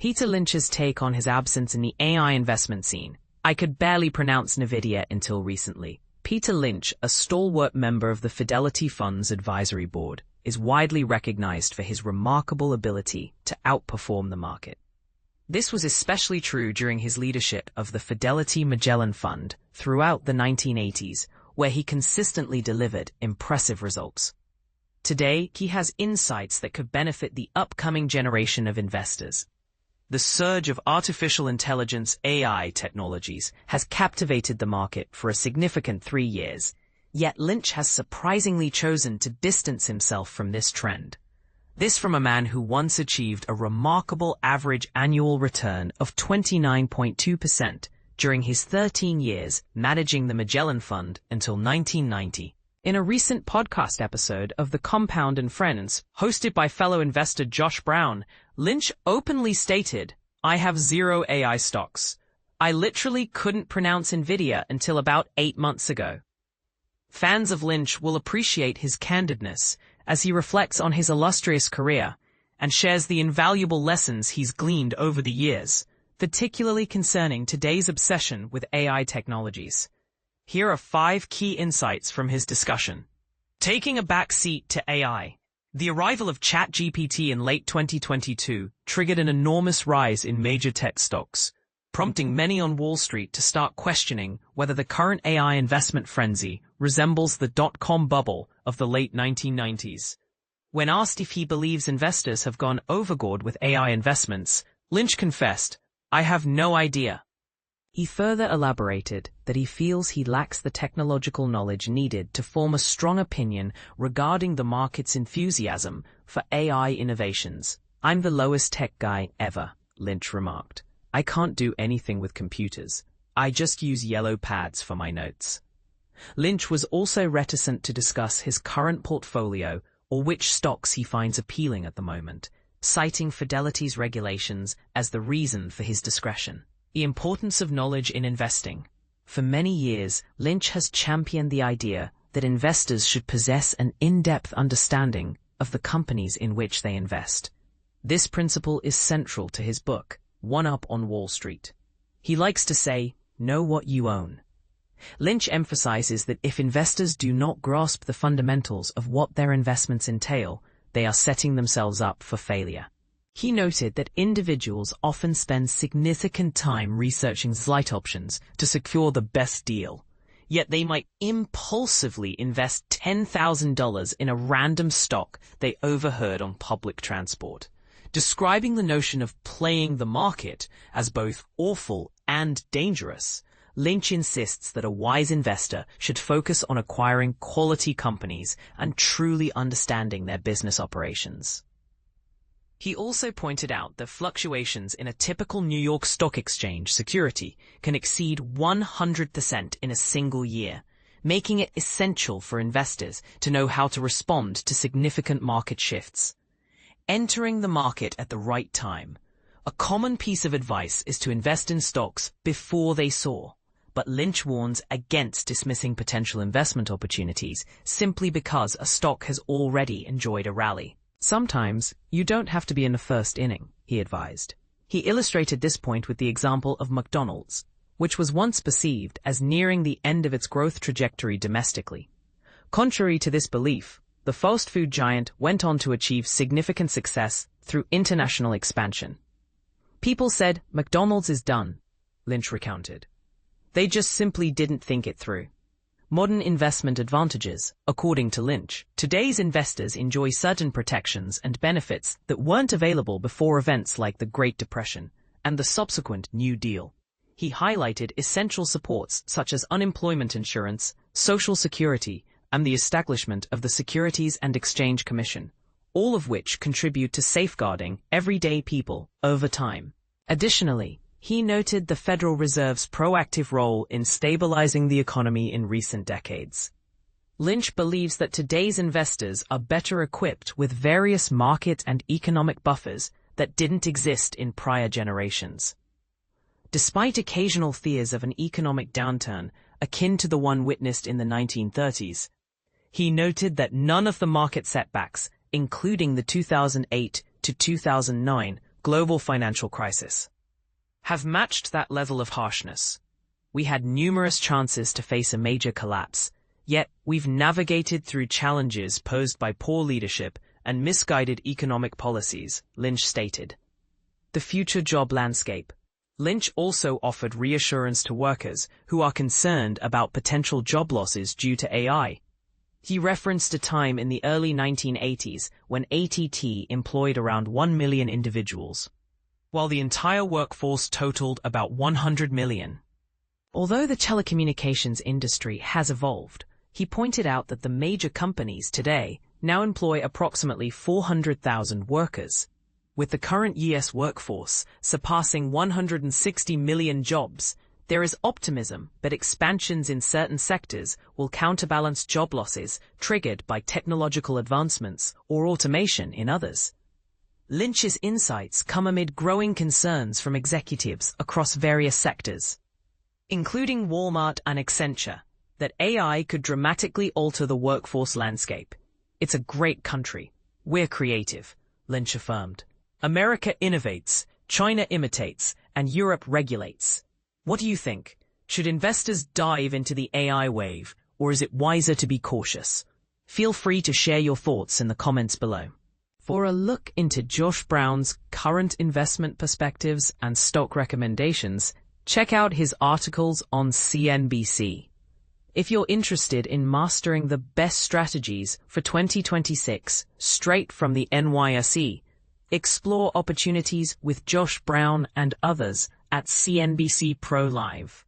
Peter Lynch's take on his absence in the AI investment scene. I could barely pronounce NVIDIA until recently. Peter Lynch, a stalwart member of the Fidelity Fund's advisory board, is widely recognized for his remarkable ability to outperform the market. This was especially true during his leadership of the Fidelity Magellan Fund throughout the 1980s, where he consistently delivered impressive results. Today, he has insights that could benefit the upcoming generation of investors. The surge of artificial intelligence AI technologies has captivated the market for a significant 3 years, yet Lynch has surprisingly chosen to distance himself from this trend. This from a man who once achieved a remarkable average annual return of 29.2% during his 13 years managing the Magellan Fund until 1990. In a recent podcast episode of The Compound and Friends, hosted by fellow investor Josh Brown, Lynch openly stated, "I have 0 AI stocks. I literally couldn't pronounce NVIDIA until about 8 months ago." Fans of Lynch will appreciate his candidness as he reflects on his illustrious career and shares the invaluable lessons he's gleaned over the years, particularly concerning today's obsession with AI technologies. Here are 5 key insights from his discussion. Taking a back seat to AI. The arrival of ChatGPT in late 2022 triggered an enormous rise in major tech stocks, prompting many on Wall Street to start questioning whether the current AI investment frenzy resembles the dot-com bubble of the late 1990s. When asked if he believes investors have gone overboard with AI investments, Lynch confessed, "I have no idea." He further elaborated that he feels he lacks the technological knowledge needed to form a strong opinion regarding the market's enthusiasm for AI innovations. "I'm the lowest tech guy ever," Lynch remarked. "I can't do anything with computers. I just use yellow pads for my notes." Lynch was also reticent to discuss his current portfolio or which stocks he finds appealing at the moment, citing Fidelity's regulations as the reason for his discretion. The importance of knowledge in investing. For many years, Lynch has championed the idea that investors should possess an in-depth understanding of the companies in which they invest. This principle is central to his book, One Up on Wall Street. He likes to say, "Know what you own." Lynch emphasizes that if investors do not grasp the fundamentals of what their investments entail, they are setting themselves up for failure. He noted that individuals often spend significant time researching slight options to secure the best deal, yet they might impulsively invest $10,000 in a random stock they overheard on public transport. Describing the notion of playing the market as both awful and dangerous, Lynch insists that a wise investor should focus on acquiring quality companies and truly understanding their business operations. He also pointed out that fluctuations in a typical New York Stock Exchange security can exceed 100% in a single year, making it essential for investors to know how to respond to significant market shifts. Entering the market at the right time. A common piece of advice is to invest in stocks before they soar, but Lynch warns against dismissing potential investment opportunities simply because a stock has already enjoyed a rally. "Sometimes, you don't have to be in the first inning," he advised. He illustrated this point with the example of McDonald's, which was once perceived as nearing the end of its growth trajectory domestically. Contrary to this belief, the fast food giant went on to achieve significant success through international expansion. "People said, 'McDonald's is done,'" Lynch recounted. "They just simply didn't think it through." Modern investment advantages. According to Lynch, today's investors enjoy certain protections and benefits that weren't available before events like the Great Depression and the subsequent New Deal. He highlighted essential supports such as unemployment insurance, Social Security, and the establishment of the Securities and Exchange Commission, all of which contribute to safeguarding everyday people over time. Additionally, he noted the Federal Reserve's proactive role in stabilizing the economy in recent decades. Lynch believes that today's investors are better equipped with various market and economic buffers that didn't exist in prior generations. Despite occasional fears of an economic downturn akin to the one witnessed in the 1930s, he noted that none of the market setbacks, including the 2008 to 2009 global financial crisis, have matched that level of harshness. We had numerous chances to face a major collapse, yet we've navigated through challenges posed by poor leadership and misguided economic policies, Lynch stated. The future job landscape. Lynch also offered reassurance to workers who are concerned about potential job losses due to AI. He referenced a time in the early 1980s when AT&T employed around 1 million individuals, while the entire workforce totaled about 100 million. Although the telecommunications industry has evolved, he pointed out that the major companies today now employ approximately 400,000 workers, with the current U.S. workforce surpassing 160 million jobs. There is optimism that expansions in certain sectors will counterbalance job losses triggered by technological advancements or automation in others. Lynch's insights come amid growing concerns from executives across various sectors, including Walmart and Accenture, that AI could dramatically alter the workforce landscape. It's a great country. We're creative, Lynch affirmed. America innovates, China imitates, and Europe regulates. What do you think? Should investors dive into the AI wave, or is it wiser to be cautious? Feel free to share your thoughts in the comments below. For a look into Josh Brown's current investment perspectives and stock recommendations, check out his articles on CNBC. If you're interested in mastering the best strategies for 2026 straight from the NYSE, explore opportunities with Josh Brown and others at CNBC Pro Live.